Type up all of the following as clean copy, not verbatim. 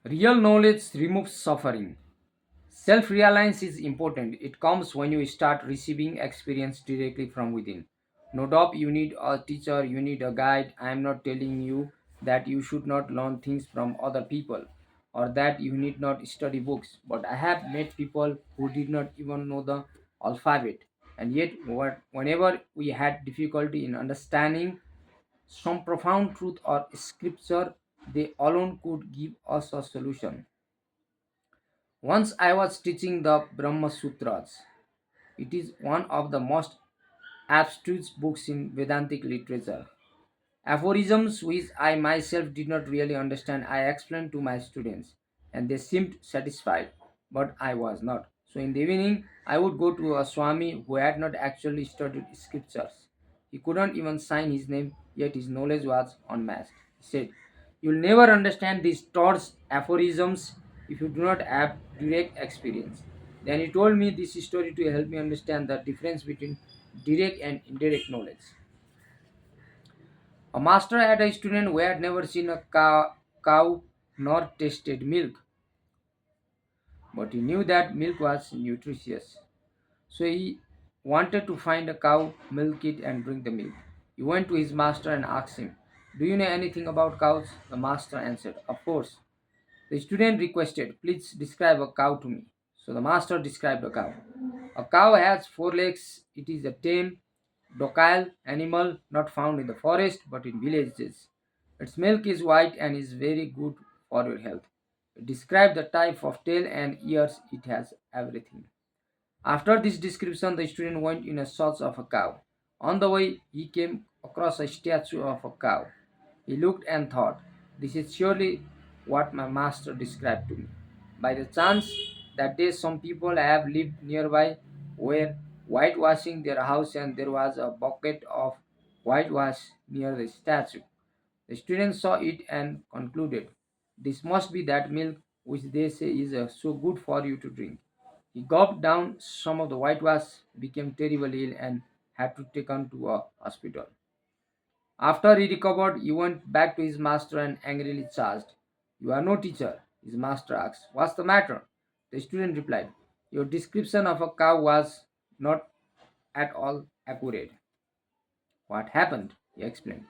Real knowledge removes suffering. Self reliance is important. It comes when you start receiving experience directly from within. No doubt you need a teacher, you need a guide. I am not telling you that you should not learn things from other people or that you need not study books. But I have met people who did not even know the alphabet. And yet, whenever we had difficulty in understanding some profound truth or scripture, they alone could give us a solution. Once I was teaching the Brahma Sutras. It is one of the most abstruse books in Vedantic literature. Aphorisms which I myself did not really understand, I explained to my students, and they seemed satisfied, but I was not. So in the evening, I would go to a Swami who had not actually studied scriptures. He couldn't even sign his name, yet his knowledge was unmatched. He said, "You'll never understand these thoughts, aphorisms, if you do not have direct experience." Then he told me this story to help me understand the difference between direct and indirect knowledge. A master had a student who had never seen a cow nor tasted milk, but he knew that milk was nutritious. So he wanted to find a cow, milk it, and drink the milk. He went to his master and asked him, "Do you know anything about cows?" The master answered, "Of course." The student requested, "Please describe a cow to me." So the master described a cow. A cow has four legs. It is a tame, docile animal not found in the forest but in villages. Its milk is white and is very good for your health. It described the type of tail and ears. It has everything. After this description, the student went in a search of a cow. On the way, he came across a statue of a cow. He looked and thought, "This is surely what my master described to me." By the chance, that day some people have lived nearby were whitewashing their house and there was a bucket of whitewash near the statue. The student saw it and concluded, "This must be that milk which they say is so good for you to drink." He gulped down some of the whitewash, became terribly ill, and had to taken to a hospital. After he recovered, he went back to his master and angrily charged, "You are no teacher." His master asked, "What's the matter?" The student replied, "Your description of a cow was not at all accurate." "What happened?" he explained.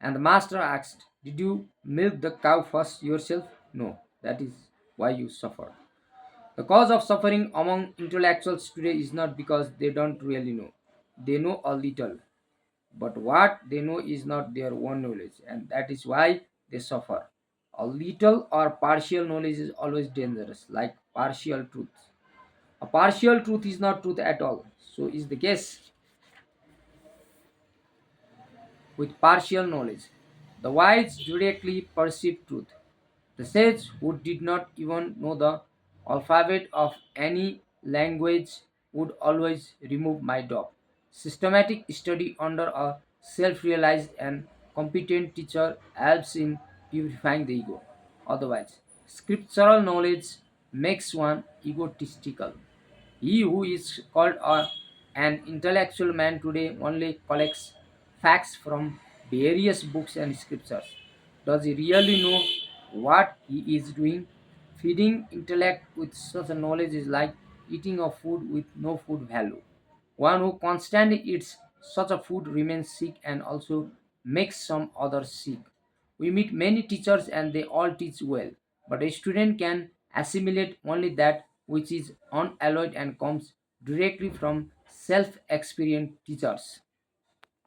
And the master asked, "Did you milk the cow first yourself?" "No, that is why you suffered." The cause of suffering among intellectuals today is not because they don't really know. They know a little, but what they know is not their own knowledge, and that is why they suffer. A little or partial knowledge is always dangerous, like partial truth. A partial truth is not truth at all. So is the case with partial knowledge. The wise directly perceive truth. The sage who did not even know the alphabet of any language would always remove my doubt. Systematic study under a self realized and competent teacher helps in purifying the ego. Otherwise, scriptural knowledge makes one egotistical. He who is called an intellectual man today only collects facts from various books and scriptures. Does he really know what he is doing? Feeding intellect with such a knowledge is like eating a food with no food value. One who constantly eats such a food remains sick and also makes some others sick. We meet many teachers and they all teach well, but a student can assimilate only that which is unalloyed and comes directly from self experienced teachers.